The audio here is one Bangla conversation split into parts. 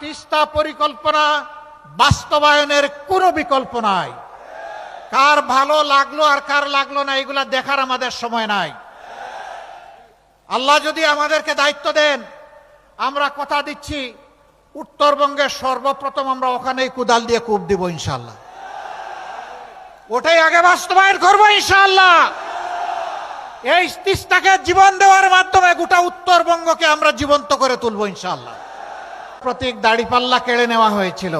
তিস্তা পরিকল্পনা বাস্তবায়নের কোনো বিকল্প নাই। কার ভালো লাগলো আর কার লাগলো না এগুলা দেখার আমাদের সময় নাই। আল্লাহ যদি আমাদেরকে দায়িত্ব দেন, আমরা কথা দিচ্ছি উত্তরবঙ্গের সর্বপ্রথম আমরা ওখানেই কুদাল দিয়ে কূপ দিব ইনশাআল্লাহ। ওটাই আগে বাস্তবায়ন করবো ইনশাআল্লাহ। এই তিস্তাকে জীবন দেওয়ার মাধ্যমে গোটা উত্তরবঙ্গকে আমরা জীবন্ত করে তুলবো ইনশাআল্লাহ। প্রতীক দাড়িপাল্লা কেড়ে নেওয়া হয়েছিল,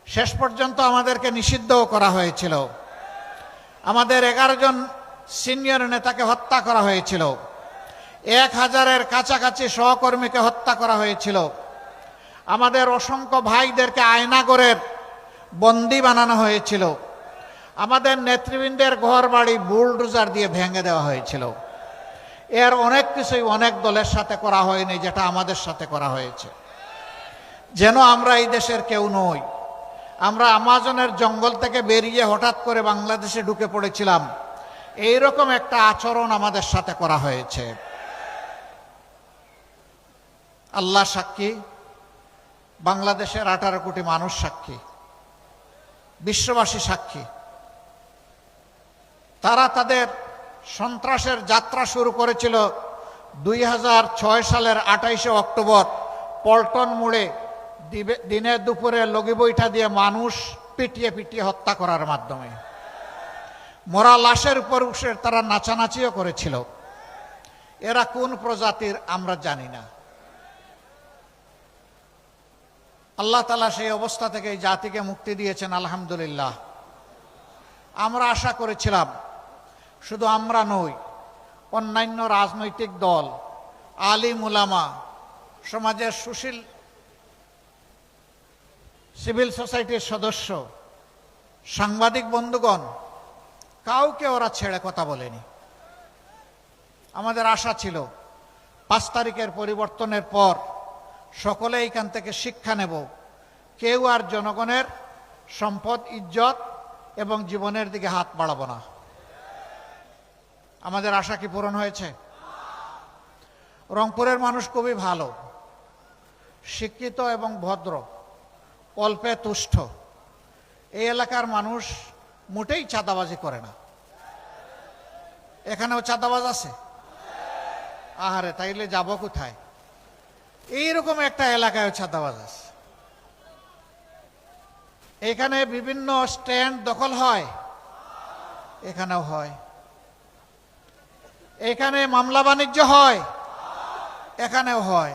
শেষ পর্যন্ত আমাদেরকে নিষিদ্ধও করা হয়েছিল। আমাদের 11 জন সিনিয়র নেতাকে হত্যা করা হয়েছিল, 1000-এর কাছাকাছি সহকর্মীকে হত্যা করা হয়েছিল। আমাদের অসংখ্য ভাইদেরকে আয়নাগরের বন্দী বানানো হয়েছিল। আমাদের নেতৃবৃন্দের ঘর বাড়ি বুলডোজার দিয়ে ভেঙে দেওয়া হয়েছিল। এর অনেক কিছুই অনেক দলের সাথে করা হয়নি, যেটা আমাদের সাথে করা হয়েছে। যেন আমরা এই দেশের কেউ নই। আমরা আমাজনের জঙ্গল থেকে বেরিয়ে হঠাৎ করে বাংলাদেশে ঢুকে পড়েছিলাম, এইরকম একটা আচরণ আমাদের সাথে করা হয়েছে। আল্লাহ সাক্ষী, বাংলাদেশের 18 কোটি মানুষ সাক্ষী, বিশ্ববাসী সাক্ষী। তারা তাদের সন্ত্রাসের যাত্রা শুরু করেছিল 2006 সালের 28শে অক্টোবর পল্টন মোড়ে দিনে দুপুরে লগি বৈঠা দিয়ে মানুষ পিটিয়ে পিটিয়ে হত্যা করার মাধ্যমে। মরা লাশের উপর উঠে তারা নাচানাচিও করেছিল। এরা কোন প্রজাতির আমরা জানি না। আল্লাহ তাআলা সেই অবস্থা থেকে এই জাতিকে মুক্তি দিয়েছেন আলহামদুলিল্লাহ। আমরা আশা করেছিলাম, শুধু আমরা নই, অন্যান্য রাজনৈতিক দল, আলিম উলামা, সমাজের সুশীল সিভিল সোসাইটির সদস্য, সাংবাদিক বন্ধুগণ, কাউকে ওরা ছেড়ে কথা বলেনি। আমাদের আশা ছিল 5 তারিখের পরিবর্তনের পর সকলে এইখান থেকে শিক্ষা নেব, কেউ আর জনগণের সম্পদ, ইজ্জত এবং জীবনের দিকে হাত বাড়াবো না। আমাদের আশা কি পূরণ হয়েছে? রংপুরের মানুষ খুবই ভালো, শিক্ষিত এবং ভদ্র, অল্পে তুষ্ট। এই এলাকার মানুষ মোটেই চাঁদাবাজি করে না। এখানেও চাঁদাবাজ আছে? আহারে, তাইলে যাব কোথায়? এইরকম একটা এলাকায় চাঁদাবাজ আছে। এখানে বিভিন্ন স্ট্যান্ড দখল হয়, এখানেও হয়। এখানে মামলা বাণিজ্য হয়, এখানেও হয়।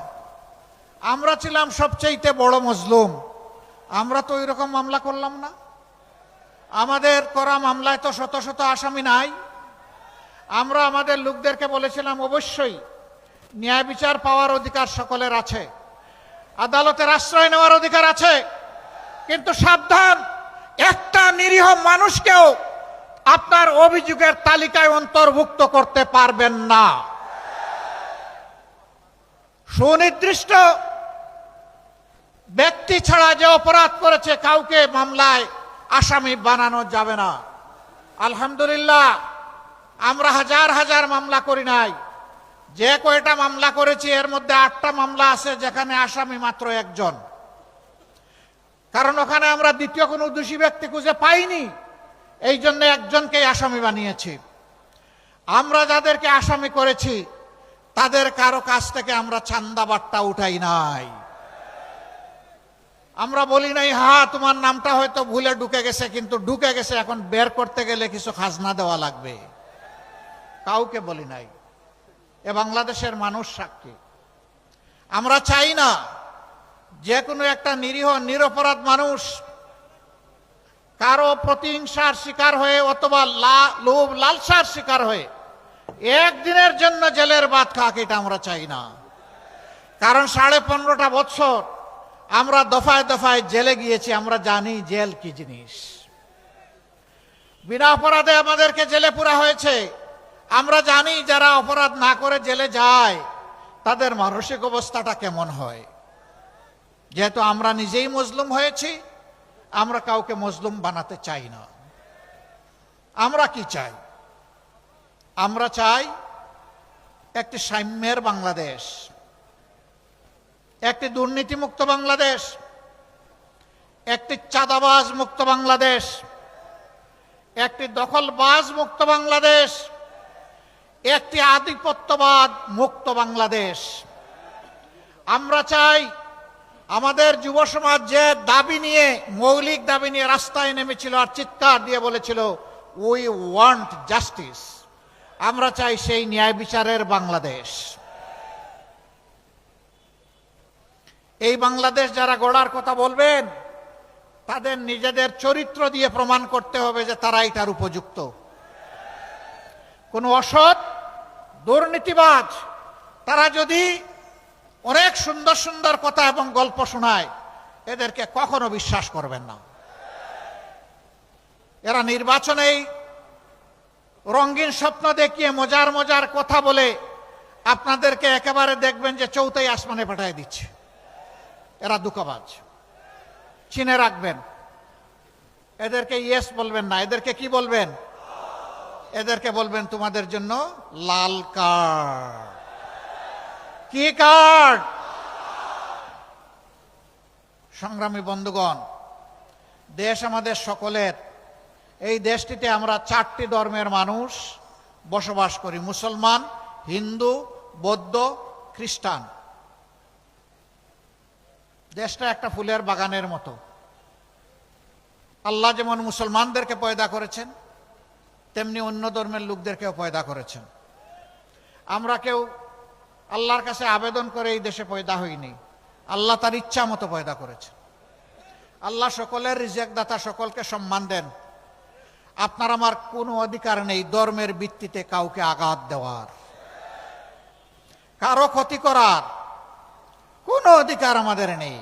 আমরা ছিলাম সবচেয়ে বড় মজলুম, আমরা তো ওইরকম মামলা করলাম না। আমাদের করা মামলায় তো শত শত আসামি নাই। আমরা আমাদের লোকদেরকে বলেছিলাম, অবশ্যই ন্যায় বিচার পাওয়ার অধিকার সকলের আছে, আদালতের আশ্রয় নেওয়ার অধিকার আছে, কিন্তু সাবধান, একটা নিরীহ মানুষকেও আপনার অভিযোগের তালিকায় অন্তর্ভুক্ত করতে পারবেন না। সুনির্দিষ্ট ব্যক্তি ছাড়া যে অপরাধ করেছে কাউকে মামলায় আসামি বানানো যাবে না। আলহামদুলিল্লাহ, আমরা হাজার হাজার মামলা করি নাই। যে কয়টা মামলা করেছি এর মধ্যে 8টা মামলা আছে যেখানে আসামি মাত্র একজন। কারণ ওখানে আমরা দ্বিতীয় কোনো দোষী ব্যক্তি খুঁজে পাইনি, এই জন্য একজনকেই আসামি বানিয়েছি। আমরা যাদেরকে আসামি করেছি তাদের কারো কাছ থেকে আমরা চান্দা বাট্টা উঠাই নাই। আমরা বলি নাই, হ্যাঁ তোমার নামটা হয়তো ভুলে ঢুকে গেছে, কিন্তু ঢুকে গেছে, এখন বের করতে গেলে কিছু খাজনা দেওয়া লাগবে। কাউকে বলি নাই। এ বাংলাদেশের মানুষ সাক্ষী। আমরা চাই না যে কোনো একটা নিরীহ নিরপরাধ মানুষ কারো প্রতিহিংসার শিকার হয়ে অথবা লোভ লালসার শিকার হয়ে একদিনের জন্য জেলের ভাত খাক, এটা আমরা চাই না। কারণ 15.5 বছর আমরা দফায় দফায় জেলে গিয়েছি, আমরা জানি জেল কি জিনিস। বিনা অপরাধে আমাদেরকে জেলে পুরা হয়েছে। আমরা জানি যারা অপরাধ না করে জেলে যায় তাদের মানসিক অবস্থাটা কেমন হয়। যেহেতু আমরা নিজেই মজলুম হয়েছি, আমরা কাউকে মজলুম বানাতে চাই না। আমরা কি চাই? আমরা চাই একটি সাম্যের বাংলাদেশ, একটি দুর্নীতিমুক্ত বাংলাদেশ, একটি চাঁদাবাজ মুক্ত বাংলাদেশ, একটি দখলবাজ মুক্ত বাংলাদেশ, একটি আধিপত্যবাদ মুক্ত বাংলাদেশ। আমরা চাই আমাদের যুব সমাজ যে দাবি নিয়ে, মৌলিক দাবি নিয়ে রাস্তায় নেমেছিল আর চিৎকার দিয়ে বলেছিল উই ওয়ান্ট জাস্টিস, আমরা চাই সেই ন্যায় বিচারের বাংলাদেশ। এই বাংলাদেশ যারা গড়ার কথা বলবেন তাদের নিজেদের চরিত্র দিয়ে প্রমাণ করতে হবে যে তারা এটার উপযুক্ত। কোন অসৎ দুর্নীতিবাজ তারা যদি অনেক সুন্দর সুন্দর কথা এবং গল্প শোনায়, এদেরকে কখনো বিশ্বাস করবেন না। এরা নির্বাচনেই রঙিন স্বপ্ন দেখিয়ে মজার মজার কথা বলে আপনাদেরকে একেবারে দেখবেন যে চৌথাই আসমানে পাঠিয়ে দিচ্ছে। এরা দুঃখবাজ, চিনে রাখবেন। এদেরকে ইয়েস বলবেন না, এদেরকে কি বলবেন? এদেরকে বলবেন তোমাদের জন্য লাল কার্ড। কি কার্ড? সংগ্রামী বন্ধুগণ, দেশ আমাদের সকলের। এই দেশটিতে আমরা 4টি ধর্মের মানুষ বসবাস করি, মুসলমান, হিন্দু, বৌদ্ধ, খ্রিস্টান। দেশটা একটা ফুলের বাগানের মতো। আল্লাহ যেমন মুসলমানদেরকে পয়দা করেছেন, তেমনি অন্য ধর্মের লোকদেরকেও পয়দা করেছেন। আমরা কেউ আল্লাহর কাছে আবেদন করে এই দেশে পয়দা হইনি, আল্লাহ তার ইচ্ছা মতো পয়দা করেছেন। আল্লাহ সকলের রিজিক দাতা, সকলকে সম্মান দেন। আপনার আমার কোনো অধিকার নেই ধর্মের ভিত্তিতে কাউকে আঘাত দেওয়ার, কারো ক্ষতি করার কোনো অধিকার আমাদের নেই।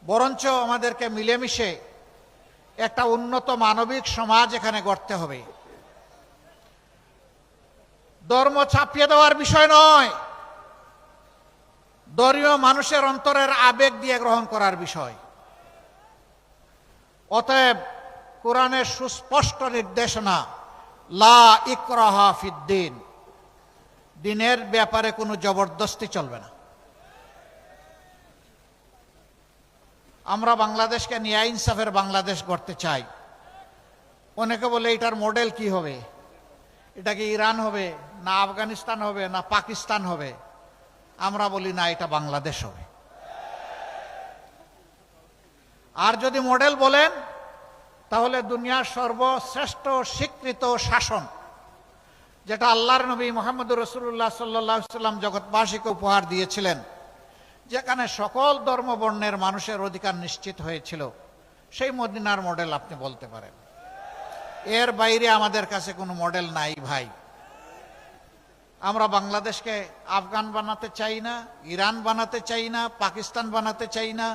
বরঞ্চ আমাদেরকে মিলেমিশে একটা উন্নত মানবিক সমাজ এখানে গড়তে হবে। ধর্ম ছাপিয়ে দেওয়ার বিষয় নয়, ধর্মীয় মানুষের অন্তরের আবেগ দিয়ে গ্রহণ করার বিষয়। অতএব কোরআনের সুস্পষ্ট নির্দেশনা, লা ইকরাহা ফিদ্দিন, দিনের ব্যাপারে কোনো জবরদস্তি চলবে না। আমরা বাংলাদেশকে ন্যায় ইনসাফের বাংলাদেশ গড়তে চাই। অনেকে বলে এটার মডেল কি হবে? এটা কি ইরান হবে, না আফগানিস্তান হবে, না পাকিস্তান হবে? আমরা বলি না, এটা বাংলাদেশ হবে। আর যদি মডেল বলেন তাহলে দুনিয়ার সর্বশ্রেষ্ঠ স্বীকৃত শাসন, যেটা আল্লাহর নবী মুহাম্মদুর রাসূলুল্লাহ সাল্লাল্লাহু আলাইহি সাল্লাম জগৎবাসীকে উপহার দিয়েছিলেন, যেখানে সকল ধর্ম বর্ণের মানুষের অধিকার নিশ্চিত হয়েছিল, সেই মদিনার মডেল আপনি বলতে পারেন। এর বাইরে আমাদের কাছে কোনো মডেল নাই ভাই। আমরা বাংলাদেশকে আফগান বানাতে চাই না, ইরান বানাতে চাই না, পাকিস্তান বানাতে চাই না,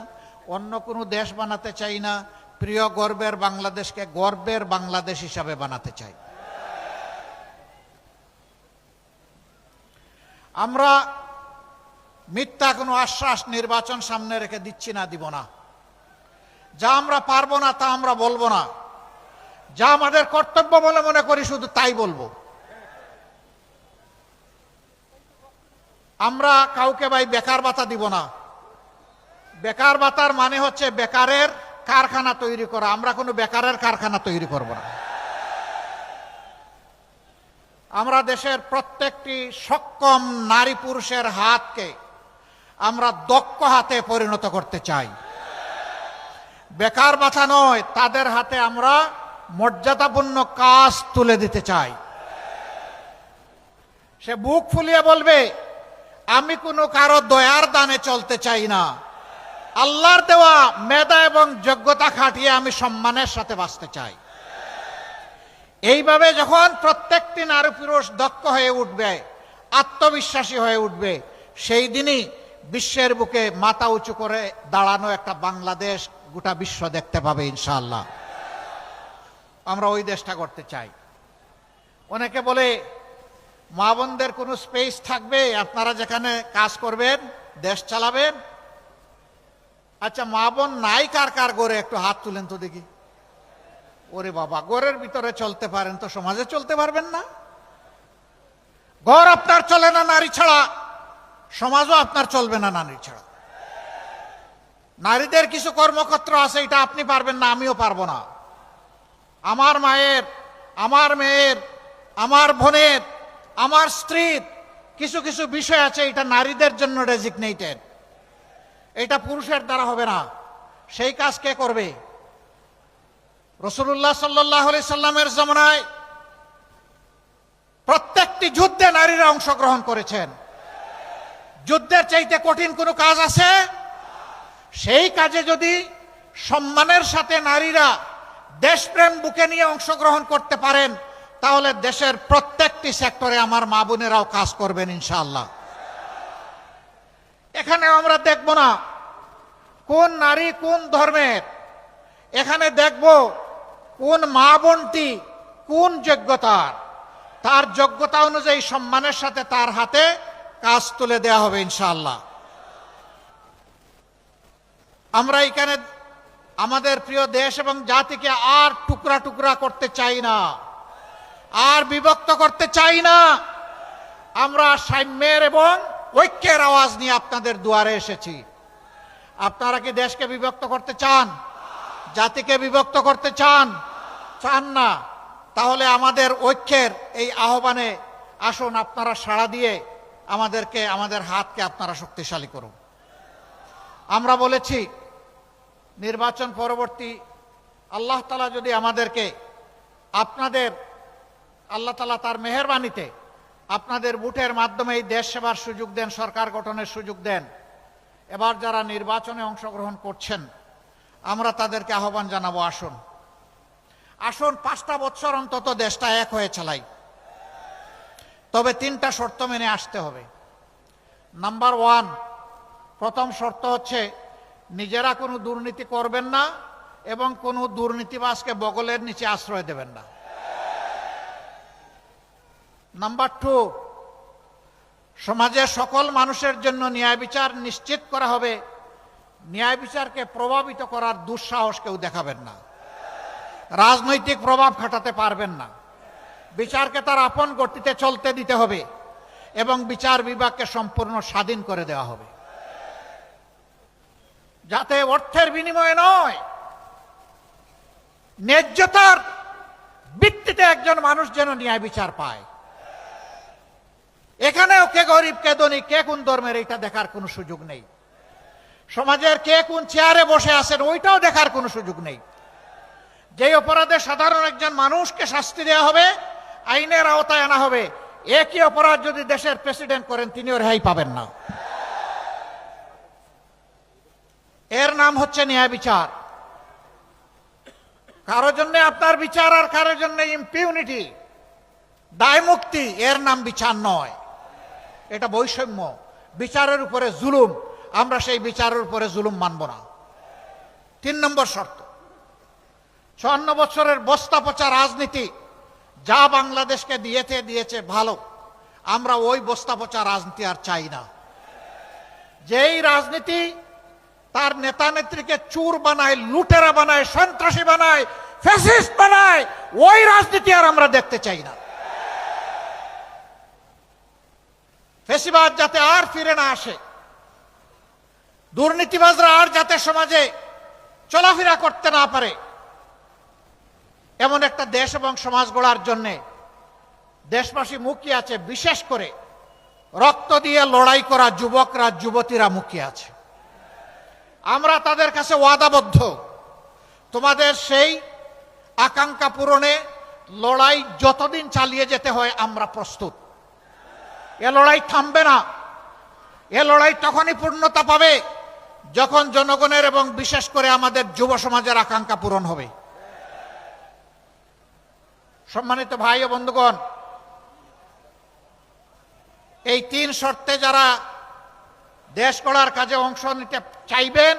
অন্য কোনো দেশ বানাতে চাই না। প্রিয় গর্বের বাংলাদেশকে গর্বের বাংলাদেশ হিসাবে বানাতে চাই। আমরা মিথ্যা কোনো আশ্বাস নির্বাচন সামনে রেখে দিচ্ছি না, দিব না। যা আমরা পারবো না তা আমরা বলবো না, যা আমাদের কর্তব্য বলে মনে করি শুধু তাই বলবো। আমরা কাউকে ভাই বেকার ভাতা দিব না। বেকার ভাতার মানে হচ্ছে বেকারের কারখানা তৈরি করা। আমরা কোনো বেকারের কারখানা তৈরি করব না। আমরা দেশের প্রত্যেকটি সক্ষম নারী পুরুষের হাতকে আমরা দক্ষ হাতে পরিণত করতে চাই। বেকার ভাতা নয়, তাদের হাতে আমরা মর্যাদাপূর্ণ কাজ তুলে দিতে চাই। সে বুক ফুলিয়ে বলবে, আমি কোনো কারো দয়ার দানে চলতে চাই না, আল্লাহর দেওয়া মেধা এবং যোগ্যতা খাটিয়ে আমি সম্মানের সাথে বাঁচতে চাই। এইভাবে যখন প্রত্যেকটি নারী পুরুষ দক্ষ হয়ে উঠবে, আত্মবিশ্বাসী হয়ে উঠবে, সেই দিনই বিশ্বের বুকে মাথা উঁচু করে দাঁড়ানো একটা বাংলাদেশ গোটা বিশ্ব দেখতে পাবে ইনশাআল্লাহ। আমরা ওই দেশটা করতে চাই। অনেকে বলে মা বোনদের কোনো স্পেস থাকবে, আপনারা যেখানে কাজ করবেন, দেশ চালাবেন। আচ্ছা, মা বোন নাই কার কার গড়ে একটু হাত তুলেন তো দেখি। ওরে বাবা, ঘরের ভিতরে চলতে পারেন তো সমাজে চলতে পারবেন না? ঘর আপনার চলে না নারী ছাড়া, সমাজও আপনার চলবে না নারী ছাড়া। নারীদের কিছু কর্মক্ষেত্র আছে, এটা আপনি পারবেন না, আমিও পারবো না। আমার মায়ের, আমার মেয়ের, আমার বোনের, আমার স্ত্রীর কিছু কিছু বিষয় আছে, এটা নারীদের জন্য ডেজিগনেটেড, এটা পুরুষের দ্বারা হবে না। সেই কাজ কে করবে? রাসূলুল্লাহ সাল্লাল্লাহু আলাইহি সাল্লামের জামানায় প্রত্যেকটি যুদ্ধে নারীরা অংশগ্রহণ করেছেন। যুদ্ধের চাইতে কঠিন কোনো কাজ আছে? সেই কাজে যদি সম্মানের সাথে নারীরা দেশপ্রেম বুকে নিয়ে অংশগ্রহণ করতে পারেন, তাহলে দেশের প্রত্যেকটি সেক্টরে আমার মা বোনেরাও কাজ করবেন ইনশাআল্লাহ। এখানে আমরা দেখব না কোন নারী কোন ধর্মের, এখানে দেখব কোন মা বোনটি কোন যোগ্যতার, তার যোগ্যতা অনুযায়ী সম্মানের সাথে তার হাতে কাজ তুলে দেওয়া হবে ইনশাআল্লাহ। আমরা এখানে আমাদের প্রিয় দেশ এবং জাতিকে আর টুকরা টুকরা করতে চাই না, আর বিভক্ত করতে চাই না। আমরা সাম্যের এবং ঐক্যের আওয়াজ নিয়ে আপনাদের দুয়ারে এসেছি। আপনারা কি দেশকে বিভক্ত করতে চান? জাতিকে বিভক্ত করতে চান? চান না? তাহলে আমাদের ঐক্যের এই আহ্বানে আসুন, আপনারা সাড়া দিয়ে আমাদেরকে, আমাদের হাতকে আপনারা শক্তিশালী করুন। আমরা বলেছি নির্বাচন পরবর্তী আল্লাহ তাআলা যদি আমাদেরকে, আপনাদের, আল্লাহ তাআলা তার মেহেরবানিতে আপনাদের ভোটের মাধ্যমে এই দেশ সেবার সুযোগ দেন, সরকার গঠনের সুযোগ দেন, এবার যারা নির্বাচনে অংশগ্রহণ করছেন আমরা তাদেরকে আহ্বান জানাবো, আসুন আসুন 5টা বছর অন্তত দেশটা এক হয়ে চালাই। তবে 3টা শর্ত মেনে আসতে হবে। নাম্বার 1, প্রথম শর্ত হচ্ছে নিজেরা কোনো দুর্নীতি করবেন না এবং কোনো দুর্নীতিবাজকে বগলের নিচে আশ্রয় দেবেন না। নাম্বার 2, সমাজের সকল মানুষের জন্য ন্যায় বিচার নিশ্চিত করা হবে। ন্যায় বিচারকে প্রভাবিত করার দুঃসাহস কেউ দেখাবেন না, রাজনৈতিক প্রভাব খাটাতে পারবেন না। বিচারকে তার আপন গতিতে চলতে দিতে হবে এবং বিচার বিভাগকে সম্পূর্ণ স্বাধীন করে দেওয়া হবে, যাতে অর্থের বিনিময়ে নয়, ন্যায্যতার ভিত্তিতে একজন মানুষ যেন ন্যায় বিচার পায়। এখানেও কে গরিব কে ধনী, কে কোন ধর্মের, এটা দেখার কোনো সুযোগ নেই। সমাজের কে কোন চেয়ারে বসে আছেন ওইটাও দেখার কোনো সুযোগ নেই। যে অপরাধে সাধারণ একজন মানুষকে শাস্তি দেওয়া হবে, আইনের আওতায় আনা হবে, একই অপরাধ যদি দেশের প্রেসিডেন্ট করেন তিনিও রেহাই পাবেন না। এর নাম হচ্ছে ন্যায় বিচার। কারো জন্য আপনার বিচার আর কারোর জন্য ইম্পিউনিটি, দায় মুক্তি, এর নাম বিচার নয়, এটা বৈষম্য, বিচারের উপরে জুলুম। আমরা সেই বিচারের উপরে জুলুম মানব না। 3 নম্বর শর্ত, 54 বছরের বস্তা পচা রাজনীতি যা বাংলাদেশকে দিয়েছে ভালো, আমরা ওই বস্তা পচা রাজনীতি আর চাই না। যেই রাজনীতি তার নেতা নেত্রীকে চোর বানায়, লুটেরা বানায়, সন্ত্রাসী বানায়, ফ্যাসিস্ট বানায়, ওই রাজনীতি আর আমরা দেখতে চাই না। ফ্যাসিবাদ যাতে আর ফিরে না আসে, দুর্নীতিবাজরা আর যাতে সমাজে চলাফেরা করতে না পারে, এমন একটা দেশ এবং সমাজ গড়ার জন্য দেশবাসী মুখিয়ে আছে। বিশেষ করে রক্ত দিয়ে লড়াই করা যুবকরা, যুবতীরা মুখিয়ে আছে। আমরা তাদের কাছে ওয়াদাবদ্ধ, তোমাদের সেই আকাঙ্ক্ষা পূরণে লড়াই যতদিন চালিয়ে যেতে হয় আমরা প্রস্তুত। এ লড়াই থামবে না। এ লড়াই তখনই পূর্ণতা পাবে যখন জনগণের এবং বিশেষ করে আমাদের যুব সমাজের আকাঙ্ক্ষা পূরণ হবে। সম্মানিত ভাই ও বন্ধুগণ, এই 3 শর্তে যারা দেশ গড়ার কাজে অংশ নিতে চাইবেন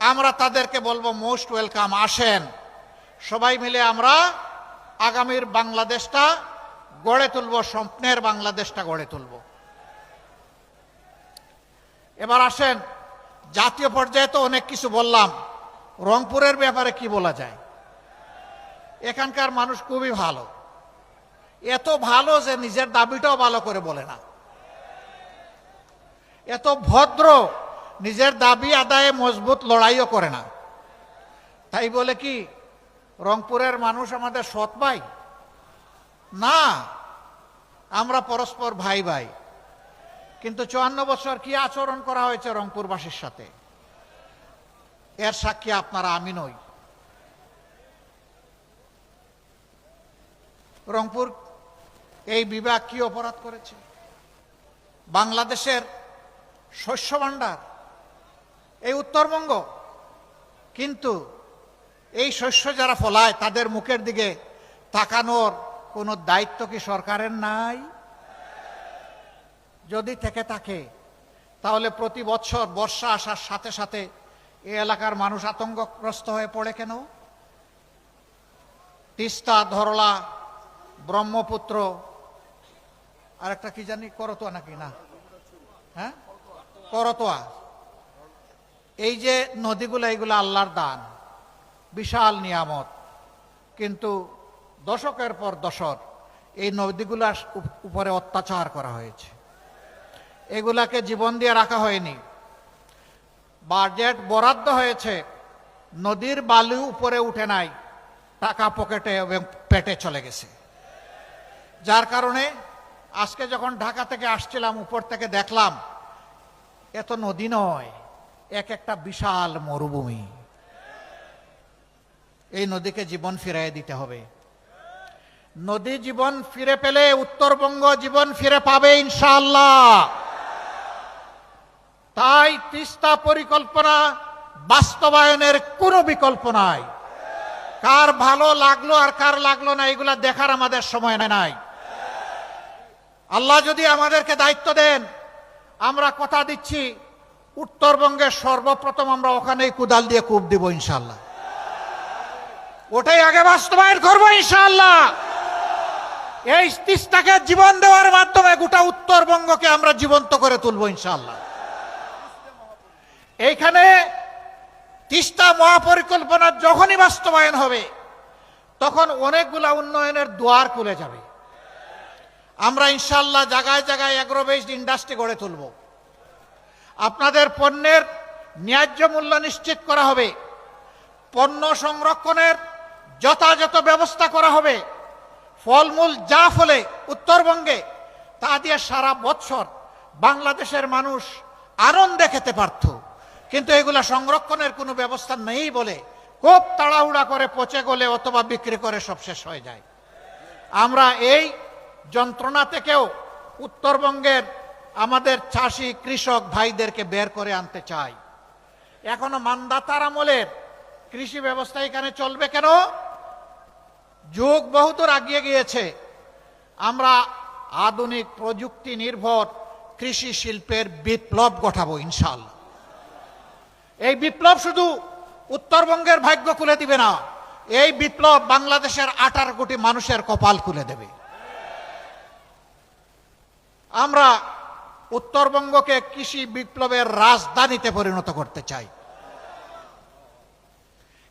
আমরা তাদেরকে বলবো মোস্ট ওয়েলকাম, আসেন। সবাই মিলে আমরা আগামীর বাংলাদেশটা গড়ে তুলব, স্বপ্নের বাংলাদেশটা গড়ে তুলব। এবার আসেন, জাতীয় পর্যায়ে তো অনেক কিছু বললাম, রংপুরের ব্যাপারে কি বলা যায়? এখানকার মানুষ খুবই ভালো, এত ভালো যে নিজের দাবিটাও ভালো করে বলে না, এত ভদ্র নিজের দাবি আদায়ে মজবুত লড়াইও করে না। তাই বলে কি রংপুরের মানুষ আমাদের সৎ ভাই? না, আমরা পরস্পর ভাই ভাই। কিন্তু 54 বছর কি আচরণ করা হয়েছে রংপুরবাসীর সাথে, এর সাক্ষী আপনারা, আমি নই। রংপুর এই বিভাগ কি অপরাধ করেছে? বাংলাদেশের শস্য ভাণ্ডার এই উত্তরবঙ্গ, কিন্তু এই শস্য যারা ফলায় তাদের মুখের দিকে তাকানোর কোনো দায়িত্ব কি সরকারের নাই? যদি থেকে থাকে তাহলে প্রতি বছর বর্ষা আসার সাথে সাথে এই এলাকার মানুষ আতঙ্কগ্রস্ত হয়ে পড়ে কেন? তিস্তা, ধরলা, ব্রহ্মপুত্র, আর একটা কি জানি, করতোয়া নাকি, না হ্যাঁ করতোয়া, এই যে নদীগুলো, এইগুলো আল্লাহর দান, বিশাল নিয়ামত, কিন্তু দশকের পর দশক এই নদীগুলার উপরে অত্যাচার করা হয়েছে। এগুলাকে জীবন দিয়ে রাখা হয়নি। বাজেট বরাদ্দ হয়েছে, নদীর বালু উপরে উঠে নাই, টাকা পকেটে এবং পেটে চলে গেছে। যার কারণে আজকে যখন ঢাকা থেকে আসছিলাম, উপর থেকে দেখলাম এত নদী নয়, এক একটা বিশাল মরুভূমি। এই নদীকে জীবন ফিরিয়ে দিতে হবে। নদী জীবন ফিরে পেলে উত্তরবঙ্গ জীবন ফিরে পাবে ইনশাআল্লাহ। তাই তিস্তা পরিকল্পনা বাস্তবায়নের কোনো বিকল্প নাই। কার ভালো লাগলো আর কার লাগলো না এগুলা দেখার আমাদের সময় নাই। আল্লাহ যদি আমাদেরকে দায়িত্ব দেন, আমরা কথা দিচ্ছি উত্তরবঙ্গের সর্বপ্রথম আমরা ওখানেই কুদাল দিয়ে কূপ দিব ইনশাআল্লাহ। ওটাই আগে বাস্তবায়ন করবো ইনশাআল্লাহ। এই তিস্তাকে জীবন দেওয়ার মাধ্যমে গোটা উত্তরবঙ্গকে আমরা জীবন্ত করে তুলবো ইনশাআল্লাহ। এইখানে তিস্তা মহাপরিকল্পনা যখনই বাস্তবায়ন হবে তখন অনেকগুলা উন্নয়নের দুয়ার খুলে যাবে। আমরা ইনশাআল্লাহ জায়গায় জায়গায় এগ্রো বেসড ইন্ডাস্ট্রি গড়ে তুলব। আপনাদের পণ্যের ন্যায্য মূল্য নিশ্চিত করা হবে, পণ্য সংরক্ষণের যথাযথ ব্যবস্থা করা হবে। ফলমূল যা ফলে উত্তরবঙ্গে তা দিয়ে সারা বছর বাংলাদেশের মানুষ আনন্দে খেতে পারত, কিন্তু এগুলা সংরক্ষণের কোনো ব্যবস্থা নেই বলে খুব তাড়াহুড়া করে পচে গলে অথবা বিক্রি করে সব শেষ হয়ে যায়। আমরা এই যন্ত্রণা থেকেও উত্তরবঙ্গের আমাদের চাষি কৃষক ভাইদেরকে বের করে আনতে চাই। এখনো মান্দাতার আমলের কৃষি ব্যবস্থা এখানে চলবে কেন? যুগ বহুদূর এগিয়ে গিয়েছে। আমরা আধুনিক প্রযুক্তি নির্ভর কৃষি শিল্পের বিপ্লব ঘটাবো ইনশাআল্লাহ। এই বিপ্লব শুধু উত্তরবঙ্গের ভাগ্য খুলে দিবে না, এই বিপ্লব বাংলাদেশের 18 কোটি মানুষের কপাল খুলে দেবে। আমরা উত্তরবঙ্গকে কৃষি বিপ্লবের রাজধানীতে পরিণত করতে চাই।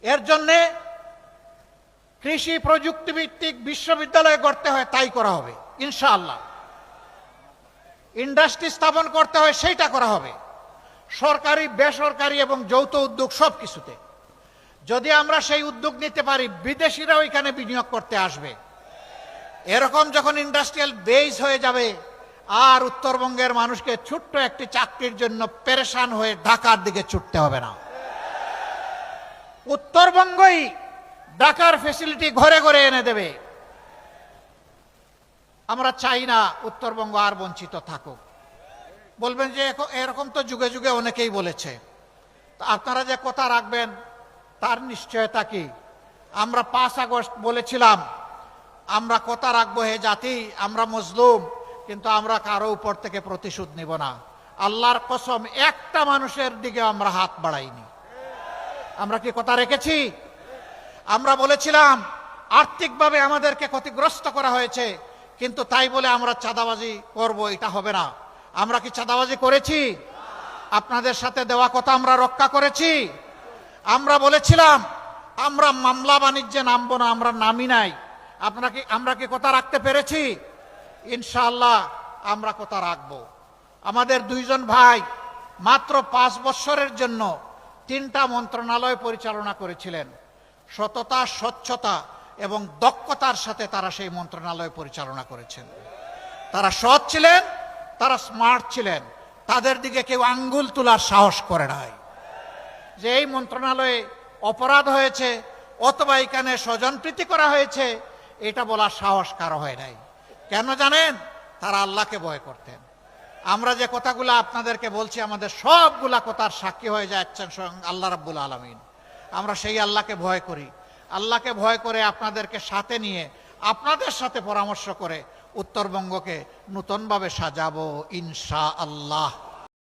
এর জন্যে কৃষি প্রযুক্তি ভিত্তিক বিশ্ববিদ্যালয় গড়তে হয়, তাই করা হবে ইনশাআল্লাহ। ইন্ডাস্ট্রি স্থাপন করতে হয়, সেইটা করা হবে। সরকারি, বেসরকারি এবং যৌথ উদ্যোগ সব কিছুতে যদি আমরা সেই উদ্যোগ নিতে পারি, বিদেশিরাও এখানে বিনিয়োগ করতে আসবে। এরকম যখন ইন্ডাস্ট্রিয়াল বেস হয়ে যাবে, আর উত্তরবঙ্গের মানুষকে ছোট্ট একটি চাকরির জন্য পেরেশান হয়ে ঢাকার দিকে ছুটতে হবে না। উত্তরবঙ্গই ঢাকার ফ্যাসিলিটি ঘরে ঘরে এনে দেবে। আমরা চাই না উত্তরবঙ্গ আর বঞ্চিত থাকুক। বলবেন যে এরকম তো যুগে যুগে অনেকেই বলেছে, আপনারা যে কথা রাখবেন তার নিশ্চয়তা কি? আমরা 5 আগস্ট বলেছিলাম আমরা কথা রাখবো, হে জাতি আমরা মজলুম, কিন্তু আমরা কারো উপর থেকে প্রতিশোধ নিব না। আল্লাহর কসম, একটা মানুষের দিকে আমরা হাত বাড়াইনি। আমরা কি কথা রেখেছি? আমরা বলেছিলাম আর্থিকভাবে আমাদেরকে ক্ষতিগ্রস্ত করা হয়েছে, কিন্তু তাই বলে আমরা চাঁদাবাজি করব, এটা হবে না। আমরা কি চাঁদাবাজি করেছি? আপনাদের সাথে দেওয়া কথা আমরা রক্ষা করেছি। আমরা বলেছিলাম আমরা মামলা বাণিজ্যে নামবো না, আমরা নামি নাই। আমরা কি কথা রাখতে পেরেছি? ইনশাআল্লাহ আমরা কথা রাখবো। আমাদের 2 জন ভাই মাত্র 5 বছরের জন্য 3টা মন্ত্রণালয় পরিচালনা করেছিলেন। সততা, স্বচ্ছতা এবং দক্ষতার সাথে তারা সেই মন্ত্রণালয় পরিচালনা করেছেন। তারা সৎ ছিলেন, তারা স্মার্ট ছিলেন, তাদের দিকে কেউ আঙ্গুল তোলার সাহস করে নাই। যে এই মন্ত্রণালয়ে অপরাধ হয়েছে অথবা এখানে স্বজনপ্রীতি করা হয়েছে, এটা বলার সাহস কারো হয় নাই। কেন জানেন? তারা আল্লাহকে ভয় করতেন। আমরা যে কথাগুলো আপনাদেরকে বলছি, আমাদের সবগুলা কথার সাক্ষী হয়ে যাচ্ছেন স্বয়ং আল্লাহ রাব্বুল আলামিন। আমরা সেই আল্লাহকে ভয় করি। আল্লাহকে ভয় করে আপনাদেরকে সাথে নিয়ে, আপনাদের সাথে পরামর্শ করে উত্তরবঙ্গকে নূতনভাবে সাজাবো ইনশাআল্লাহ।